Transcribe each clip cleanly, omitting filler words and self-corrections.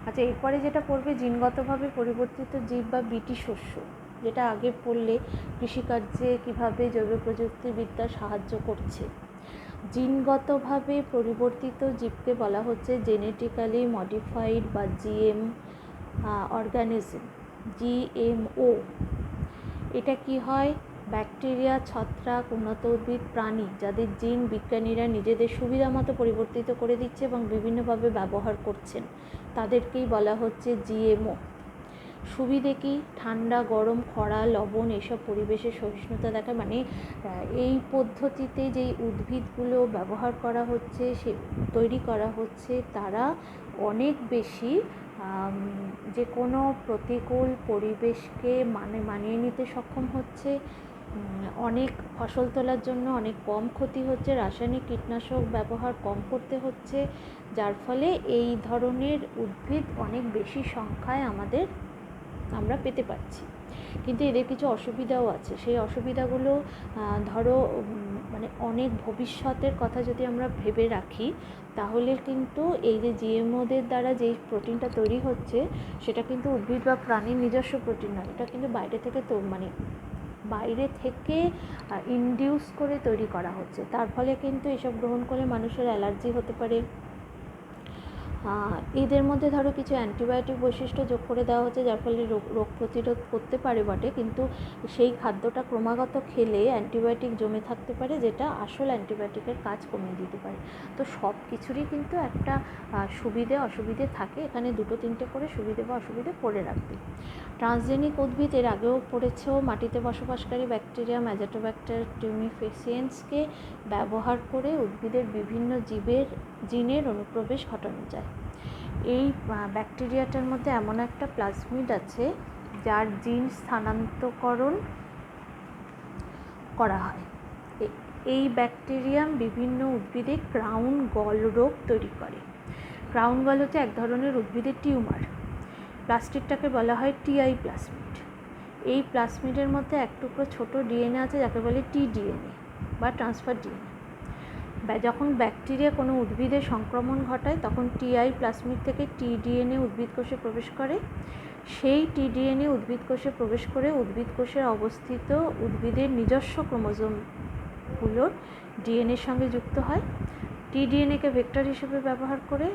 আচ্ছা, এরপরে যেটা পড়বে জিনগতভাবে পরিবর্তিত জীব বা বিটি শস্য, যেটা আগে পড়লে কৃষিকার্যে কীভাবে জৈব প্রযুক্তিবিদ্যা সাহায্য করছে। জিনগতভাবে পরিবর্তিত জীবকে বলা হচ্ছে জেনেটিক্যালি মডিফাইড বা জিএম অর্গানিজম, জিএমও। এটা কি হয়? ব্যাকটেরিয়া, ছত্রাক, উন্নত উদ্ভিদ, প্রাণী যাদের জিন বিজ্ঞানীরা নিজেদের সুবিধা মতো পরিবর্তিত করে দিচ্ছে এবং বিভিন্নভাবে ব্যবহার করছেন, তাদেরকেই বলা হচ্ছে জিএমও। সুবিধে কি? ঠান্ডা, গরম, খরা, লবণ এসব পরিবেশে সহিষ্ণুতা দেখা, মানে এই পদ্ধতিতে যেই উদ্ভিদগুলো ব্যবহার করা হচ্ছে, সে তৈরি করা হচ্ছে, তারা অনেক বেশি যে কোনো প্রতিকূল পরিবেশকে মানিয়ে নিতে সক্ষম হচ্ছে, অনেক ফসল তোলার জন্য অনেক কম ক্ষতি হচ্ছে, রাসায়নিক কীটনাশক ব্যবহার কম করতে হচ্ছে, যার ফলে এই ধরনের উদ্ভিদ অনেক বেশি সংখ্যায় আমরা পেতে পারছি। কিন্তু এদের কিছু অসুবিধাও আছে। সেই অসুবিধাগুলো ধরো মানে অনেক ভবিষ্যতের কথা যদি আমরা ভেবে রাখি, তাহলে কিন্তু এই যে জিএমওদের দ্বারা যেই প্রোটিনটা তৈরি হচ্ছে, সেটা কিন্তু উদ্ভিদ বা প্রাণীর নিজস্ব প্রোটিন নয়, এটা কিন্তু বাইরে থেকে ইনডিউস করে তৈরি করা হচ্ছে। তার ফলে কিন্তু এসব গ্রহণ করলে মানুষের অ্যালার্জি হতে পারে। এদের মধ্যে ধরো কিছু অ্যান্টিবায়োটিক বৈশিষ্ট্য যোগ করে দেওয়া হচ্ছে, যার ফলে রোগ প্রতিরোধ করতে পারে বটে, কিন্তু সেই খাদ্যটা ক্রমাগত খেলে অ্যান্টিবায়োটিক জমে থাকতে পারে, যেটা আসল অ্যান্টিবায়োটিকের কাজ কমিয়ে দিতে পারে। তো সব কিছুরই কিন্তু একটা সুবিধে অসুবিধে থাকে। এখানে 2-3টে করে সুবিধে বা অসুবিধে পড়ে রাখবে। ট্রান্সজেনিক উদ্ভিদ এর আগেও পড়েছেও, মাটিতে বসবাসকারী ব্যাকটেরিয়া, ম্যাজেটোব্যাক্টার টিউমিফেসিয়েন্সকে ব্যবহার করে উদ্ভিদের বিভিন্ন জীবের জিনের অনুপ্রবেশ ঘটানো যায়। এই ব্যাকটেরিয়াটার মধ্যে এমন একটা প্লাজমিড আছে যার জিন স্থানান্তরকরণ করা হয়। এই ব্যাকটেরিয়াম বিভিন্ন উদ্ভিদে ক্রাউন গল রোগ তৈরি করে। ক্রাউন গল হচ্ছে এক ধরনের উদ্ভিদের টিউমার। প্লাস্টিকটাকে বলা হয় টিআই প্লাজমিড। এই প্লাজমিডের মধ্যে এক টুকরো ছোটো ডিএনএ আছে, যাকে বলে টিডিএনএ বা ট্রান্সফার ডিএনএ। যখন ব্যাকটেরিয়া কোনো উদ্ভিদে সংক্রমণ ঘটায়, তখন টিআই প্লাজমিড থেকে টিডিএনএ উদ্ভিদ কোষে প্রবেশ করে। সেই টিডিএনএ উদ্ভিদ কোষে প্রবেশ করে উদ্ভিদ কোষে অবস্থিত উদ্ভিদের নিজস্ব ক্রোমোজোমগুলোর ডিএনএর সঙ্গে যুক্ত হয়। টিডিএনএকে ভেক্টর হিসেবে ব্যবহার করে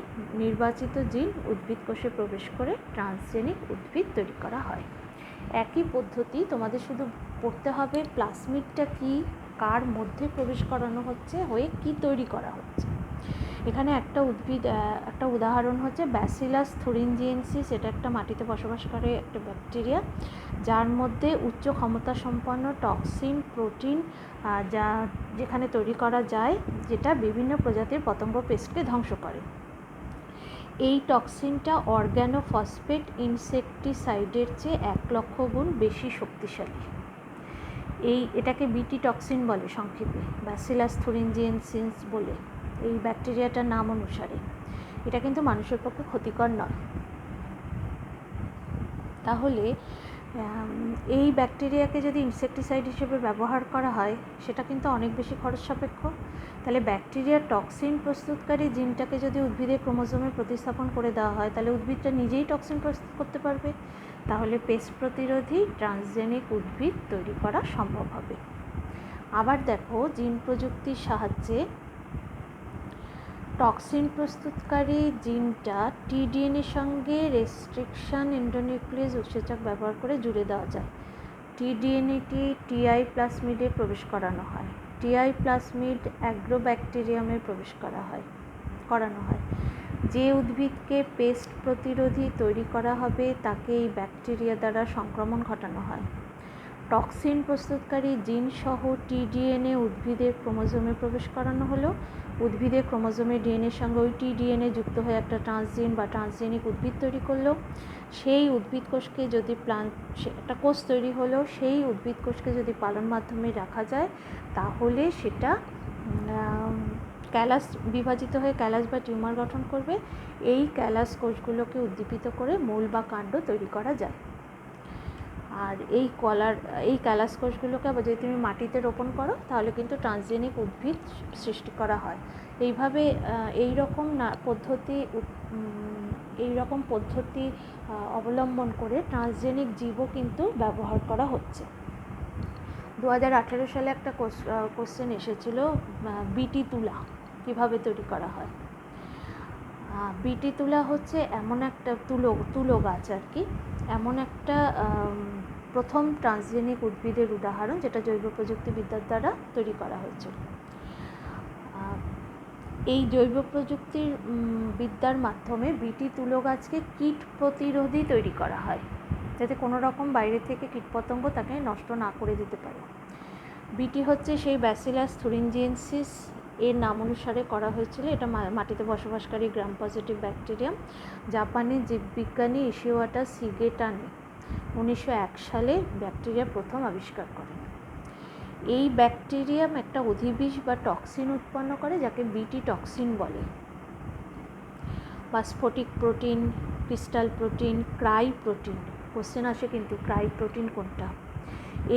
নির্বাচিত জিন উদ্ভিদ কোষে প্রবেশ করে ট্রান্সজেনিক উদ্ভিদ তৈরি করা হয়। একই পদ্ধতি, তোমাদের শুধু পড়তে হবে প্লাজমিডটা কি, কার মধ্যে প্রবেশ করানো হচ্ছে, হয়ে কি তৈরি করা হচ্ছে। এখানে একটা উদাহরণ হচ্ছে ব্যাসিলাস থুরিনজিয়েন্সিস। এটা একটা মাটিতে বসবাস করে একটা ব্যাকটেরিয়া, যার মধ্যে উচ্চ ক্ষমতা সম্পন্ন টক্সিন প্রোটিন যেখানে তৈরি করা যায়, যেটা বিভিন্ন প্রজাতির পতঙ্গ পেস্টকে ধ্বংস করে। এই টক্সিনটা অর্গ্যানোফসফেট ইনসেকটিসাইডের চেয়ে 1,00,000 গুণ বেশি শক্তিশালী। এটাকে বিটি টক্সিন বলে সংক্ষেপে, ব্যাসিলাস থুরিনজিয়েন্সিস বলে, এই ব্যাকটেরিয়াটার নাম অনুসারে। এটা কিন্তু মানুষের পক্ষে ক্ষতিকর নয়। তাহলে এই ব্যাকটেরিয়াকে যদি ইনসেকটিসাইড হিসেবে ব্যবহার করা হয়, সেটা কিন্তু অনেক বেশি খরচ সাপেক্ষ। তাহলে ব্যাকটেরিয়ার টক্সিন প্রস্তুতকারী জিনটাকে যদি উদ্ভিদের ক্রোমোজোমে প্রতিস্থাপন করে দেওয়া হয়, তাহলে উদ্ভিদটা নিজেই টক্সিন প্রস্তুত করতে পারবে। তাহলে পেস্ট প্রতিরোধী ট্রান্সজেনিক উদ্ভিদ তৈরি করা সম্ভব হবে। আবার দেখো, জিন প্রযুক্তির সাহায্যে টক্সিন প্রস্তুতকারী জিনটা টিডিএনএর সঙ্গে রেস্ট্রিকশন এন্ডোনিউক্লিয়াস উৎসেচক ব্যবহার করে জুড়ে দেওয়া যায়। টিডিএনএটি টিআই প্লাজমিডে প্রবেশ করানো হয়। টিআই প্লাজমিড অ্যাগ্রোব্যাকটেরিয়ামে প্রবেশ করানো হয়। যে উদ্ভিদকে পেস্ট প্রতিরোধী তৈরি করা হবে, তাকে এই ব্যাকটেরিয়া দ্বারা সংক্রমণ ঘটানো হয়। টক্সিন প্রস্তুতকারী জিন সহ টিডিএনএ উদ্ভিদের ক্রোমোজোমে প্রবেশ করানো হলো। উদ্ভিদের ক্রোমোজোমে ডিএনএর সঙ্গে ওই টিডিএনএ যুক্ত হয়ে একটা ট্রান্সজিন বা ট্রান্সজেনিক উদ্ভিদ তৈরি করলো। সেই উদ্ভিদ কোষকে যদি একটা কোষ তৈরি হলো, সেই উদ্ভিদ কোষকে যদি পালন মাধ্যমে রাখা যায়, তাহলে সেটা ক্যালাস বিভাজিত হয়ে ক্যালাস বা টিউমার গঠন করবে। এই ক্যালাস কোষগুলোকে উদ্দীপিত করে মূল বা কাণ্ড তৈরি করা যায়। আর এই ক্যালাস কোষগুলোকে আবার যদি তুমি মাটিতে রোপণ করো, তাহলে কিন্তু ট্রান্সজেনিক উদ্ভিদ সৃষ্টি করা হয়। এইভাবে এই রকম পদ্ধতি এই রকম পদ্ধতি অবলম্বন করে ট্রান্সজেনিক জীবও কিন্তু ব্যবহার করা হচ্ছে। 2018 সালে একটা কোশ্চেন এসেছিল, বিটি তুলা কীভাবে তৈরি করা হয়। বিটি তুলা হচ্ছে এমন একটা তুলো গাছ আর কি, এমন একটা প্রথম ট্রান্সজেনিক উদ্ভিদের উদাহরণ যেটা জৈব প্রযুক্তিবিদ্যার দ্বারা তৈরি করা হয়েছিল। এই জৈব প্রযুক্তির বিদ্যার মাধ্যমে বিটি তুলো গাছকে কীট প্রতিরোধী তৈরি করা হয়, যাতে কোনো রকম বাইরে থেকে কীটপতঙ্গ তাকে নষ্ট না করে দিতে পারে। বিটি হচ্ছে সেই ব্যাসিলাস থুরিনজিয়েন্সিস এর নাম অনুসারে করা হয়েছিল। এটা মাটিতে বসবাসকারী গ্রাম পজিটিভ ব্যাকটেরিয়াম। জাপানের জীববিজ্ঞানী ইশিওয়াটা শিগেটানি 1901 সালে ব্যাকটেরিয়া প্রথম আবিষ্কার করেন। এই ব্যাকটেরিয়াম একটা অধিবিষ বা টক্সিন উৎপন্ন করে, যাকে বিটি টক্সিন বলে, বা স্ফটিক protein, crystal protein, Cry protein. Question আসে কিন্তু ক্রাই প্রোটিন কোনটা।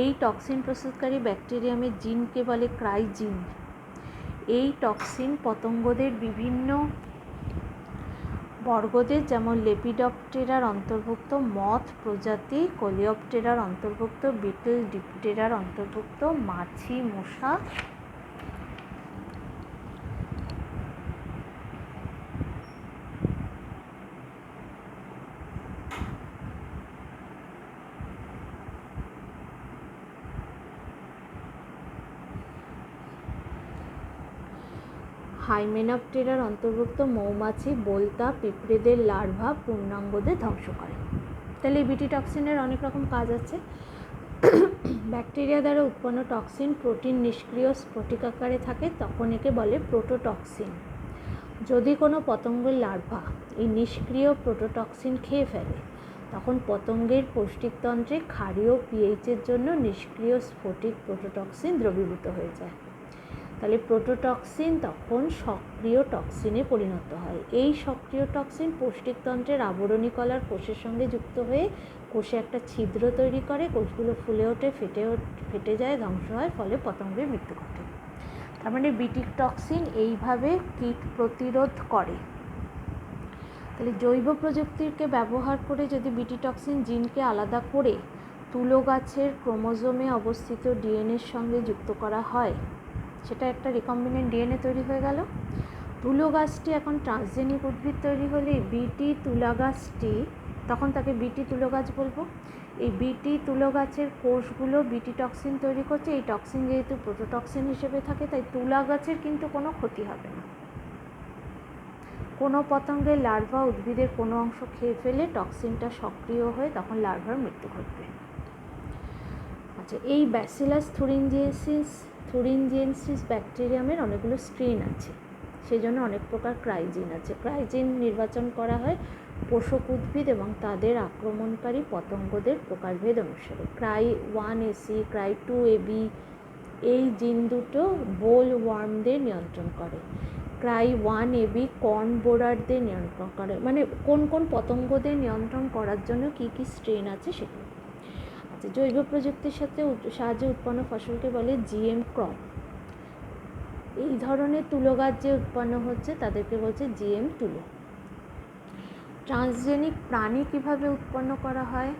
এই টক্সিন প্রস্তুতকারী ব্যাকটেরিয়ামের জিনকে বলে ক্রাই জিন। এই টক্সিন পতঙ্গদের বিভিন্ন বর্গদের, যেমন লেপিডপ্টেরার অন্তর্ভুক্ত মথ প্রজাতি, কোলিওপটেরার অন্তর্ভুক্ত বিটল, ডিপটেরার অন্তর্ভুক্ত মাছি, মশা, হাইমেনপটেরার অন্তর্ভুক্ত মৌমাছি, বোলতা, পিঁপড়েদের লার্ভা পূর্ণাঙ্গদের ধ্বংস করে। তাহলে এই বিটি টক্সিনের অনেক রকম কাজ আছে। ব্যাকটেরিয়া দ্বারা উৎপন্ন টক্সিন প্রোটিন নিষ্ক্রিয় স্ফটিক আকারে থাকে, তখন একে বলে প্রোটোটক্সিন। যদি কোনো পতঙ্গের লার্ভা এই নিষ্ক্রিয় প্রোটোটক্সিন খেয়ে ফেলে, তখন পতঙ্গের পৌষ্টিকতন্ত্রে ক্ষারীয় পিএইচের জন্য নিষ্ক্রিয় স্ফটিক প্রোটোটক্সিন দ্রবীভূত হয়ে যায়। তাহলে প্রোটোটক্সিন তখন সক্রিয় টক্সিনে পরিণত হয়। এই সক্রিয় টক্সিন পৌষ্টিকতন্ত্রের আবরণী কলার কোষের সঙ্গে যুক্ত হয়ে কোষে একটা ছিদ্র তৈরি করে, কোষগুলো ফুলে ওঠে, ফেটে যায়, ধ্বংস হয়, ফলে পতঙ্গের মৃত্যু ঘটে। তার মানে বিটি টক্সিন এইভাবে কীট প্রতিরোধ করে। তাহলে জৈব প্রযুক্তিকে ব্যবহার করে যদি বিটি টক্সিন জিনকে আলাদা করে তুলো গাছের ক্রোমোজোমে অবস্থিত ডিএনএর সঙ্গে যুক্ত করা হয়, সেটা একটা রিকম্বিনেন্ট ডিএনএ তৈরি হয়ে গেল। তুলো গাছটি এখন ট্রান্সজেনিক উদ্ভিদ তৈরি হলে বিটি তুলা গাছটি, তখন তাকে বিটি তুলো গাছ বলবো। এই বিটি তুলো গাছের কোষগুলো বিটি টক্সিন তৈরি করছে। এই টক্সিন যেহেতু প্রোটোটক্সিন হিসেবে থাকে, তাই তুলা গাছের কিন্তু কোনো ক্ষতি হবে না। কোনো পতঙ্গের লার্ভা উদ্ভিদের কোনো অংশ খেয়ে ফেলে টক্সিনটা সক্রিয় হয়ে তখন লার্ভার মৃত্যু ঘটবে। আচ্ছা, এই ব্যাসিলাস থুরিনজিয়েন্সিস ব্যাকটেরিয়ামের অনেকগুলো স্ট্রেন আছে, সেই জন্য অনেক প্রকার ক্রাইজিন আছে। ক্রাইজিন নির্বাচন করা হয় পোষক উদ্ভিদ এবং তাদের আক্রমণকারী পতঙ্গদের প্রকারভেদ অনুসারে। ক্রাই 1AC, ক্রাই 2AB এই জিন দুটো বোল ওয়ার্মদের নিয়ন্ত্রণ করে। ক্রাই 1AB কর্ন বোরারদের নিয়ন্ত্রণ করে। মানে কোন কোন পতঙ্গদের নিয়ন্ত্রণ করার জন্য কী কী স্ট্রেন আছে সেগুলো। আচ্ছা, জৈব প্রযুক্তির সাহায্যে উৎপন্ন ফসলকে বলে জিএম ক্রপ। এই ধরনের তুলো গাছ যে উৎপন্ন হচ্ছে তাদেরকে বলছে জিএম তুলো। ট্রান্সজেনিক প্রাণী কিভাবে উৎপন্ন করা হয়?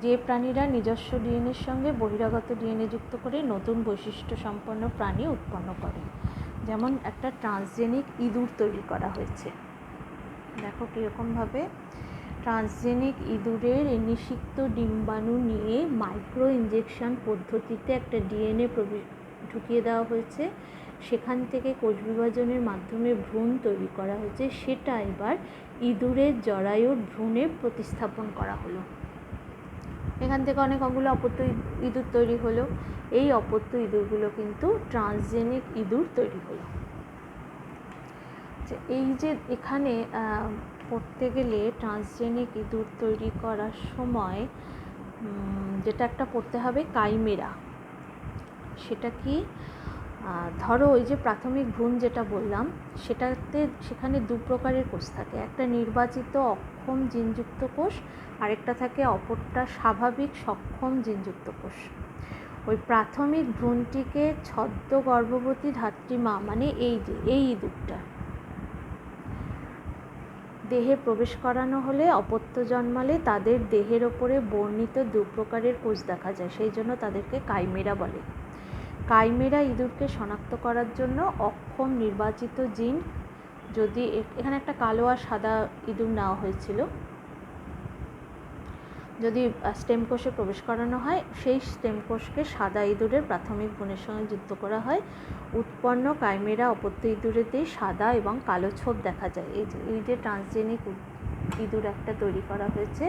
যে প্রাণীরা নিজস্ব ডিএনএর সঙ্গে বহিরাগত ডিএনএ যুক্ত করে নতুন বৈশিষ্ট্য সম্পন্ন প্রাণী উৎপন্ন করে। যেমন একটা ট্রান্সজেনিক ইঁদুর তৈরি করা হয়েছে, দেখো কীরকমভাবে। ট্রান্সজেনিক ইঁদুরের নিষিক্ত ডিম্বাণু নিয়ে মাইক্রো ইঞ্জেকশন পদ্ধতিতে একটা ডিএনএ ঢুকিয়ে দেওয়া হয়েছে। সেখান থেকে কোষ বিভাজনের মাধ্যমে ভ্রূণ তৈরি করা হয়েছে। সেটা এবার ইঁদুরের জরায়ুর ভ্রূণে প্রতিস্থাপন করা হলো। এখান থেকে অনেকগুলো অপত্য ইঁদুর তৈরি হলো। এই অপত্য ইঁদুরগুলো কিন্তু ট্রান্সজেনিক ইঁদুর তৈরি হলো। এই যে এখানে পড়তে গেলে ট্রান্সজেনিক ইঁদুর তৈরি করার সময় যেটা একটা পড়তে হবে কাইমেরা। সেটা কি? ধরো ওই যে প্রাথমিক ভ্রূণ যেটা বললাম, সেখানে দু প্রকারের কোষ থাকে। একটা নির্বাচিত অক্ষম জিনযুক্ত কোষ, আরেকটা থাকে অপরটা স্বাভাবিক সক্ষম জিনযুক্ত কোষ। ওই প্রাথমিক ভ্রূণটিকে ছদ্ম গর্ভবতী ধাত্রী মা, মানে এই ইঁদুরটা, দেহে প্রবেশ করানো হলে অপত্য জন্মালে তাদের দেহের ওপরে বর্ণিত 2 প্রকারের কোষ দেখা যায়, সেই জন্য তাদেরকে কাইমেরা বলে। কাইমেরা ইঁদুরকে শনাক্ত করার জন্য অক্ষম নির্বাচিত জিন, যদি এখানে একটা কালো আর সাদা ইঁদুর নেওয়া হয়েছিল, যদি স্টেম কোষে প্রবেশ করানো হয় সেই স্টেম কোষকে সাদা ইঁদুরের প্রাথমিক গুণের সঙ্গে যুক্ত করা হয়। উৎপন্ন কাইমেরা অপত্য ইঁদুরেতেই সাদা এবং কালো ছোপ দেখা যায়। এই যে ট্রান্সজেনিক ইঁদুর একটা তৈরি করা হয়েছে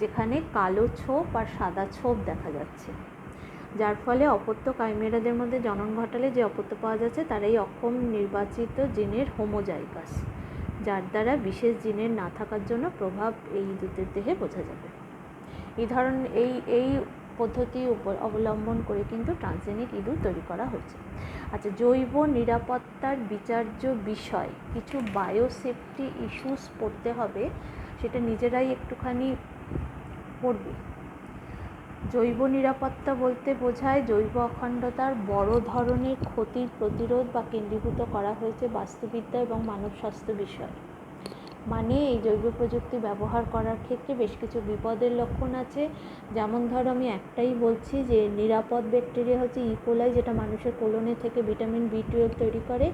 যেখানে কালো ছোপ আর সাদা ছোপ দেখা যাচ্ছে, যার ফলে অপত্য কাইমেরাদের মধ্যে জনন ঘটালে যে অপত্য পাওয়া যাচ্ছে তারা এই অক্ষম নির্বাচিত জিনের হোমোজাইগাস, যার দ্বারা বিশেষ জিনের না থাকার জন্য প্রভাব এই ইঁদুরদের দেহে বোঝা যাবে। এই পদ্ধতি অবলম্বন করে কিন্তু ট্রান্সজেনিক ইঁদুর তৈরি করা হয়েছে। আচ্ছা, জৈব নিরাপত্তার বিচার্য বিষয় কিছু বায়োসেফটি ইস্যুস পড়তে হবে, সেটা নিজেরাই একটুখানি পড়বে। জৈব নিরাপত্তা বলতে বোঝায় জৈব অখণ্ডতার বড় ধরনের ক্ষতির প্রতিরোধ বা কেন্দ্রীভূত করা হয়েছে বাস্তুবিদ্যা এবং মানব স্বাস্থ্য বিষয়। মানে এই জৈব প্রযুক্তি ব্যবহার করার ক্ষেত্রে বেশ কিছু বিপদের লক্ষণ আছে। যেমন ধরো আমি একটাই বলছি যে নিরাপদ ব্যাকটেরিয়া হচ্ছে ইকোলাই, যেটা মানুষের কোলনে থেকে ভিটামিন B12 তৈরি করে,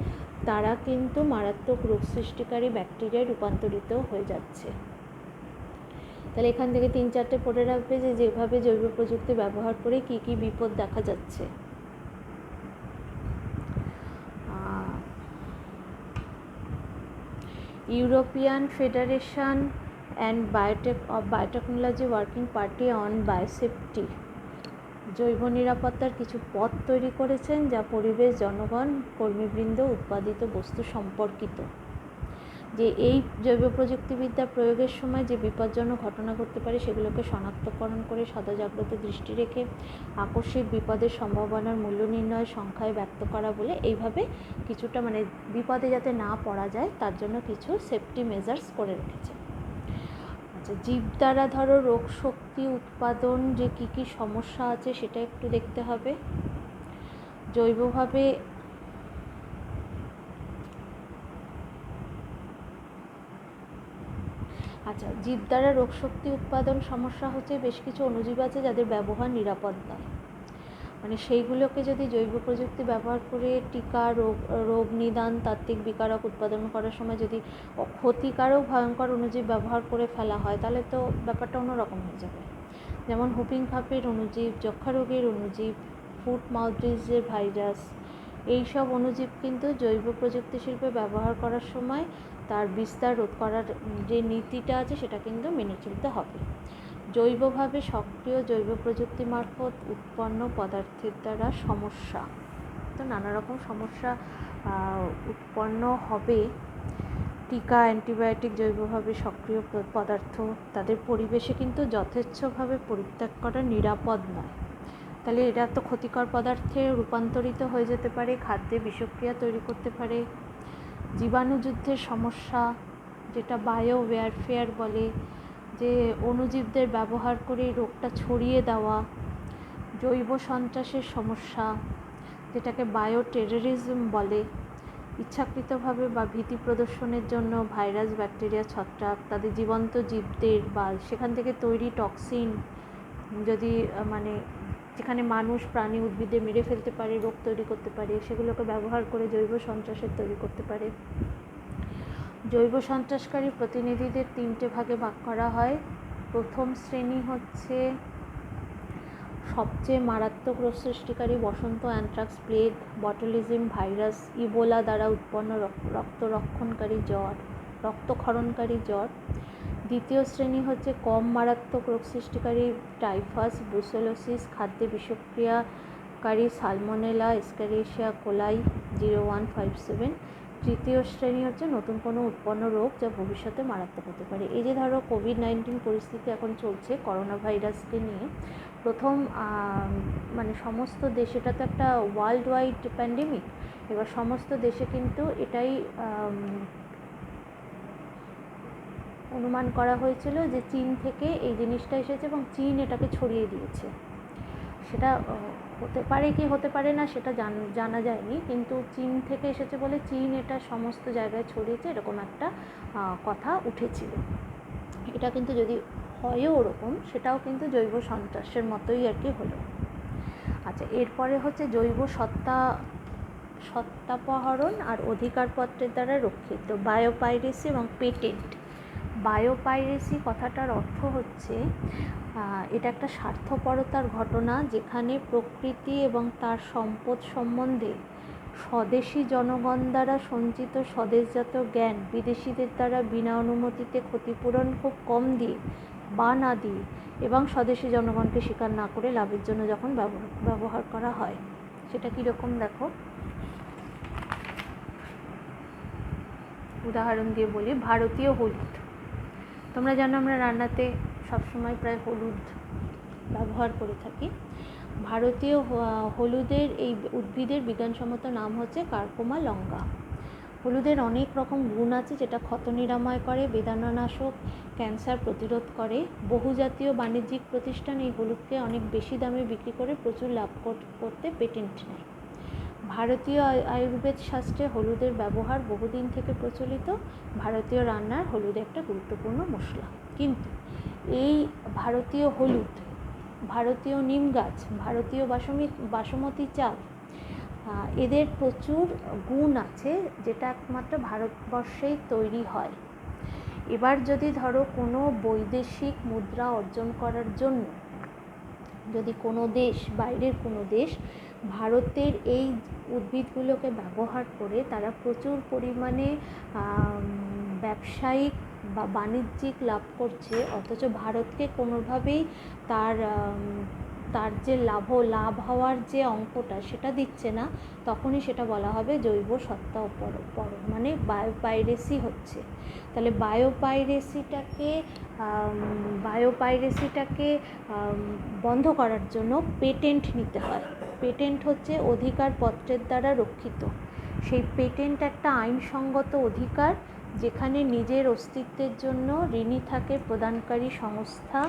তারা কিন্তু মারাত্মক রোগ সৃষ্টিকারী ব্যাকটেরিয়ায় রূপান্তরিত হয়ে যাচ্ছে। তাহলে এখান থেকে 3-4টে পড়ে রাখবে যে যেভাবে জৈব প্রযুক্তি ব্যবহার করে কি কি বিপদ দেখা যাচ্ছে। European federation and biotechnology working party on biosafety জৈব নিরাপত্তার কিছু পথ তৈরি করেছেন, যা পরিবেশ, জনগণ, কর্মীবৃন্দ, উৎপাদিত বস্তু সম্পর্কিত। যে এই জৈব প্রযুক্তিবিদ্যা প্রয়োগের সময় যে বিপজ্জনক ঘটনা ঘটতে পারে সেগুলোকে শনাক্তকরণ করে সদা জাগ্রত দৃষ্টি রেখে আকস্মিক বিপদের সম্ভাবনার মূল্য নির্ণয় সংখ্যায় ব্যক্ত করা বলে এইভাবে কিছুটা মানে বিপদে যাতে না পড়া যায় তার জন্য কিছু সেফটি মেজার্স করে রেখেছে। আচ্ছা, জীব দ্বারা ধরো রোগ শক্তি উৎপাদন যে কী কী সমস্যা আছে সেটা একটু দেখতে হবে। জৈবভাবে আচ্ছা, জীব দ্বারা রোগ শক্তি উৎপাদন সমস্যা হচ্ছে বেশ কিছু অণুজীব আছে যাদের ব্যবহার নিরাপদ নয়, মানে সেইগুলোকে যদি জৈব প্রযুক্তি ব্যবহার করে টিকা, রোগ নিদান, তাত্ত্বিক বিকারক উৎপাদন করার সময় যদি ক্ষতিকারক ভয়ঙ্কর অণুজীব ব্যবহার করে ফেলা হয় তাহলে তো ব্যাপারটা অন্যরকম হয়ে যাবে। যেমন হুপিং খাপের অণুজীব, যক্ষা রোগের অণুজীব, ফুট মাউথ ডিজিজের ভাইরাস, এইসব অণুজীব কিন্তু জৈব প্রযুক্তি শিল্পে ব্যবহার করার সময় তার বিস্তার রোধ করার যে নীতিটা আছে সেটা কিন্তু মেনে চলতে হবে। জৈবভাবে সক্রিয় জৈব প্রযুক্তি মারফত উৎপন্ন পদার্থের দ্বারা সমস্যা, তো নানা রকম সমস্যা উৎপন্ন হবে। টিকা, অ্যান্টিবায়োটিক জৈবভাবে সক্রিয় পদার্থ তাদের পরিবেশে কিন্তু যথেচ্ছভাবে পরিত্যাগ করা নিরাপদ নয়, তাহলে এরা তো ক্ষতিকর পদার্থে রূপান্তরিত হয়ে যেতে পারে, খাদ্যে বিষক্রিয়া তৈরি করতে পারে। জীবাণুযুদ্ধের সমস্যা, যেটা বায়ো ওয়ারফেয়ার বলে, যে অণুজীবদের ব্যবহার করে রোগটা ছড়িয়ে দেওয়া। জৈব সন্ত্রাসের সমস্যা, যেটাকে বায়ো টেররিজম বলে, ইচ্ছাকৃতভাবে বা ভীতি প্রদর্শনের জন্য ভাইরাস, ব্যাকটেরিয়া, ছত্রাক, তাদের জীবন্ত জীবদের বা সেখান থেকে তৈরি টক্সিন যদি মানে যেখানে মানুষ, প্রাণী, উদ্ভিদে মেরে ফেলতে পারে, রোগ তৈরি করতে পারে, সেগুলোকে ব্যবহার করে জৈব সন্ত্রাসের তৈরি করতে পারে। জৈব সন্ত্রাসকারী প্রতিনিধিদের 3টে ভাগে ভাগ করা হয়। প্রথম শ্রেণী হচ্ছে সবচেয়ে মারাত্মক রোগ সৃষ্টিকারী বসন্ত, anthrax, plague, botulism virus, Ebola দ্বারা উৎপন্ন রক্তক্ষরণকারী জ্বর। দ্বিতীয় শ্রেণী হচ্ছে কম মারাত্মক রোগ সৃষ্টিকারী টাইফাস, ব্রুসেলোসিস, খাদ্যে বিষক্রিয়াকারী সালমোনেলা, এস্কেরিশিয়া কোলাই 0157। তৃতীয় শ্রেণী হচ্ছে নতুন কোনো উৎপন্ন রোগ যা ভবিষ্যতে মারাত্মক হতে পারে। এই যে ধরো কোভিড-19 পরিস্থিতি এখন চলছে করোনা ভাইরাসকে নিয়ে, প্রথম মানে সমস্ত দেশে, এটা তো একটা ওয়ার্ল্ড ওয়াইড প্যান্ডেমিক, এবার সমস্ত দেশে কিন্তু এটাই অনুমান করা হয়েছিল যে চীন থেকে এই জিনিসটা এসেছে এবং চীন এটাকে ছড়িয়ে দিয়েছে। সেটা হতে পারে কি হতে পারে না সেটা জানা যায়নি, কিন্তু চীন থেকে এসেছে বলে চীন এটা সমস্ত জায়গায় ছড়িয়েছে, এরকম একটা কথা উঠেছিল। এটা কিন্তু যদি হয়ও ওরকম, সেটাও কিন্তু জৈব সন্ত্রাসের মতোই আর কি হলো। আচ্ছা, এরপরে হচ্ছে জৈব সত্তাপহরণ আর অধিকারপত্রের দ্বারা রক্ষিত, বায়োপাইরেসি এবং পেটেন্ট। বায়োপাইরেসি কথাটার অর্থ হচ্ছে এটা একটা স্বার্থপরতার ঘটনা, যেখানে প্রকৃতি এবং তার সম্পদ সম্বন্ধে স্বদেশি জনগণ দ্বারা সঞ্চিত স্বদেশজাত জ্ঞান বিদেশিদের দ্বারা বিনা অনুমতিতে ক্ষতিপূরণ খুব কম দিয়ে বা না দিয়ে এবং স্বদেশি জনগণকে স্বীকার না করে লাভের জন্য যখন ব্যবহার করা হয়। সেটা কীরকম দেখো, উদাহরণ দিয়ে বলি। ভারতীয় হলুদ, তোমরা জানো আমরা রান্নাতে সবসময় প্রায় হলুদ ব্যবহার করে থাকি। ভারতীয় হলুদের এই উদ্ভিদের বিজ্ঞানসম্মত নাম হচ্ছে কার্কোমা লঙ্গা। হলুদের অনেক রকম গুণ আছে, যেটা ক্ষত নিরাময় করে, বেদনানাশক, ক্যান্সার প্রতিরোধ করে। বহুজাতীয় বাণিজ্যিক প্রতিষ্ঠান এই হলুদকে অনেক বেশি দামে বিক্রি করে প্রচুর লাভ করতে পেটেন্ট নেয়। ভারতীয় আয়ুর্বেদ শাস্ত্রে হলুদের ব্যবহার বহুদিন থেকে প্রচলিত। ভারতীয় রান্নার হলুদ একটা গুরুত্বপূর্ণ মশলা। কিন্তু এই ভারতীয় হলুদ, ভারতীয় নিম গাছ, ভারতীয় বাসমতি চাল, এদের প্রচুর গুণ আছে, যেটা একমাত্র ভারতবর্ষেই তৈরি হয়। এবার যদি ধরো কোনো বৈদেশিক মুদ্রা অর্জন করার জন্য যদি কোনো দেশ, বাইরের কোনো দেশ ভারতের এই উদ্ভিদগুলোকে ব্যবহার করে, তারা প্রচুর পরিমাণে ব্যবসায়িক বা বাণিজ্যিক লাভ করছে, অথচ ভারতকে কোনোভাবেই তার যে লাভ হওয়ার যে অঙ্কটা সেটা দিচ্ছে না, তখনই সেটা বলা হবে জৈব সত্তা উপহরণ, মানে বায়োপাইরেসি হচ্ছে। তাহলে বায়োপাইরেসিটাকে বন্ধ করার জন্য পেটেন্ট নিতে হয়। পেটেন্ট হচ্ছে অধিকারপত্রের দ্বারা রক্ষিত। সেই পেটেন্ট একটা আইনসঙ্গত অধিকার, যেখানে নিজের অস্তিত্বের জন্য ঋণী থাকে প্রদানকারী সংস্থা,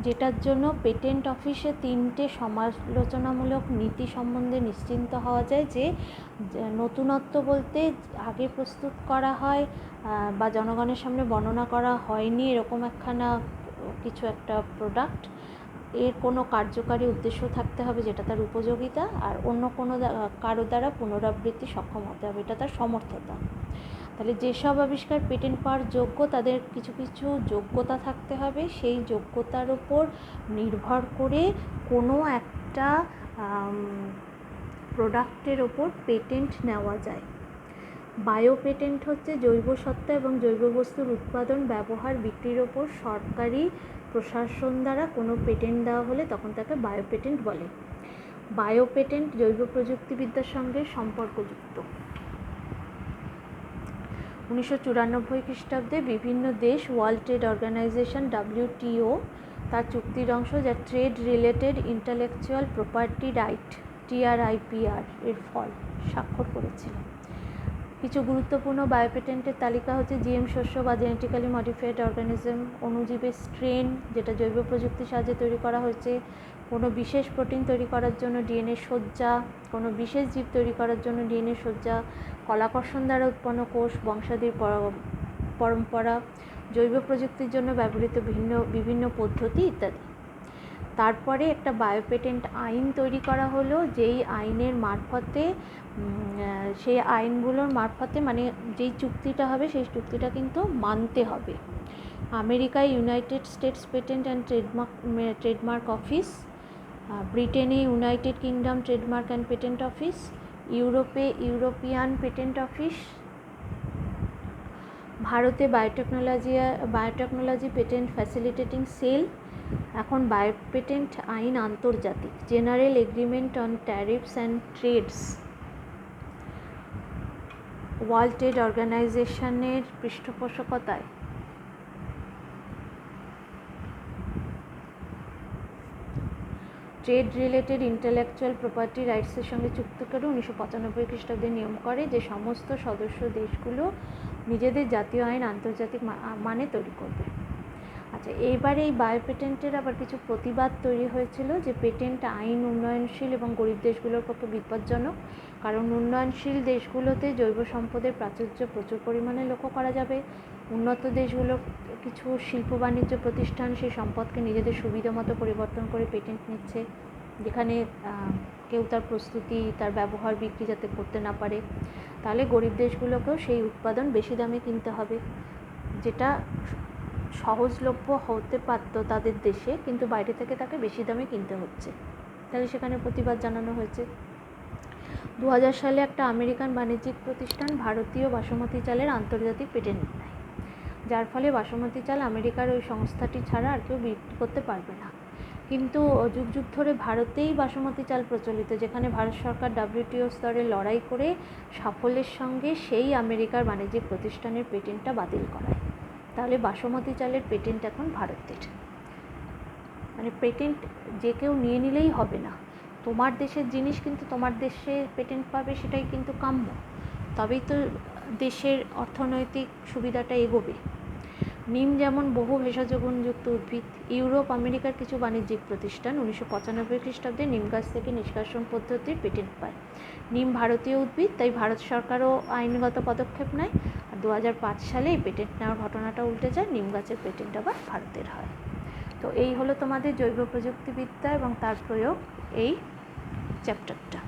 যেটার জন্য পেটেন্ট অফিসে 3টে সমালোচনামূলক নীতি সম্বন্ধে নিশ্চিন্ত হওয়া যায়, যে নতুনত্ব বলতে আগে প্রস্তুত করা হয় বা জনগণের সামনে বর্ণনা করা হয়নি এরকম কিছু একটা প্রোডাক্ট, এর কোনো কার্যকারী উদ্দেশ্য থাকতে হবে যেটা তার উপযোগিতা, আর অন্য কোনো কারো দ্বারা পুনরাবৃত্তি সক্ষম হতে হবে, এটা তার সমর্থতা। তাহলে যেসব আবিষ্কার পেটেন্ট পাওয়ার যোগ্য, তাদের কিছু কিছু যোগ্যতা থাকতে হবে। সেই যোগ্যতার উপর নির্ভর করে কোনো একটা প্রোডাক্টের ওপর পেটেন্ট নেওয়া যায়। বায়ো পেটেন্ট হচ্ছে জৈব সত্তা এবং জৈব বস্তুর উৎপাদন, ব্যবহার, বিক্রির ওপর সরকারি প্রশাসন দ্বারা কোনো পেটেন্ট দেওয়া হলে তখন তাকে বায়ো পেটেন্ট বলে। বায়ো পেটেন্ট জৈব প্রযুক্তিবিদ্যার সঙ্গে সম্পর্কযুক্ত। 1994 খ্রিস্টাব্দে বিভিন্ন দেশ ওয়ার্ল্ড ট্রেড অর্গানাইজেশন WTO তার চুক্তির অংশ, যা trade related intellectual property right TRIPR এর ফল স্বাক্ষর করেছিল। কিছু গুরুত্বপূর্ণ বায়োপেটেন্টের তালিকা হচ্ছে জিএম শস্য বা জেনেটিক্যালি মডিফাইড অর্গানিজম, অণুজীবের স্ট্রেন যেটা জৈব প্রযুক্তির সাহায্যে তৈরি করা হয়েছে, কোনো বিশেষ প্রোটিন তৈরি করার জন্য ডিএনএ সজ্জা, কোনো বিশেষ জীব তৈরি করার জন্য ডিএনএ সজ্জা, কলাকর্ষণ দ্বারা উৎপন্ন কোষ, বংশাদির পরম্পরা, জৈব প্রযুক্তির জন্য ব্যবহৃত বিভিন্ন পদ্ধতি ইত্যাদি। তারপরে একটা বায়োপেটেন্ট আইন তৈরি করা হলো, যেই আইনের মারফতে সেই আইনগুলোর মারফতে মানে যেই চুক্তিটা হবে সেই চুক্তিটা কিন্তু মানতে হবে। আমেরিকায় United States patent and trademark office, ব্রিটেনে United Kingdom trademark and patent office, ইউরোপে ইউরোপিয়ান পেটেন্ট অফিস, ভারতে বায়োটেকনোলজি পেটেন্ট ফ্যাসিলিটেটিং সেল। এখন বায়োপেটেন্ট আইন আন্তর্জাতিক, general agreement on tariffs and trades, world trade অর্গানাইজেশনের পৃষ্ঠপোষকতায় ট্রেড রিলেটেড ইন্টেলেকচুয়াল প্রপার্টি রাইটসের সঙ্গে চুক্তি করে 1995 খ্রিস্টাব্দে নিয়ম করে যে সমস্ত সদস্য দেশগুলো নিজেদের জাতীয় আইন আন্তর্জাতিক মানে তৈরি করবে। আচ্ছা, এইবারে এই বায়োপেটেন্টের আবার কিছু প্রতিবাদ তৈরি হয়েছিল যে পেটেন্ট আইন উন্নয়নশীল এবং গরিব দেশগুলোর পক্ষে বিপজ্জনক, কারণ উন্নয়নশীল দেশগুলোতে জৈব সম্পদের প্রাচুর্য প্রচুর পরিমাণে লক্ষ্য করা যাবে। উন্নত দেশগুলোর কিছু শিল্প বাণিজ্য প্রতিষ্ঠান সেই সম্পদকে নিজেদের সুবিধা মতো পরিবর্তন করে পেটেন্ট নিচ্ছে, যেখানে কেউ তার প্রস্তুতি, তার ব্যবহার, বিক্রি যাতে করতে না পারে। তাহলে গরিব দেশগুলোকেও সেই উৎপাদন বেশি দামে কিনতে হবে, যেটা সহজলভ্য হতে পারত তাদের দেশে, কিন্তু বাইরে থেকে তাকে বেশি দামে কিনতে হচ্ছে। তাহলে সেখানে প্রতিবাদ জানানো হয়েছে। 2000 সালে একটা আমেরিকান বাণিজ্যিক প্রতিষ্ঠান ভারতীয় বাসমতি চালের আন্তর্জাতিক পেটেন্ট নেয়, যার ফলে বাসমতি চাল আমেরিকার ওই সংস্থাটি ছাড়া আর কেউ বিক্রি করতে পারবে না। কিন্তু যুগ যুগ ধরে ভারতেই বাসমতি চাল প্রচলিত, যেখানে ভারত সরকার WTO স্তরে লড়াই করে সাফল্যের সঙ্গে সেই আমেরিকার বাণিজ্যিক প্রতিষ্ঠানের পেটেন্টটা বাতিল করায়। তাহলে বাসমতি চালের পেটেন্ট এখন ভারতের। মানে পেটেন্ট যে কেউ নিয়ে নিলেই হবে না, তোমার দেশের জিনিস কিন্তু তোমার দেশে পেটেন্ট পাবে, সেটাই কিন্তু কাম্য। তবেই তো দেশের অর্থনৈতিক সুবিধাটা এগোবে। নিম যেমন বহু ভেষজ গুণযুক্ত উদ্ভিদ, ইউরোপ আমেরিকার কিছু বাণিজ্যিক প্রতিষ্ঠান 1995 খ্রিস্টাব্দে নিম গাছ থেকে নিষ্কাশন পদ্ধতির পেটেন্ট পায়। নিম ভারতীয় উদ্ভিদ, তাই ভারত সরকারও আইনগত পদক্ষেপ নেয়। আর 2005 সালে এই পেটেন্ট নেওয়ার ঘটনাটা উল্টে যায়, নিম গাছের পেটেন্ট আবার ভারতের হয়। তো এই হলো তোমাদের জৈব প্রযুক্তিবিদ্যা এবং তার প্রয়োগ এই চ্যাপ্টারটা।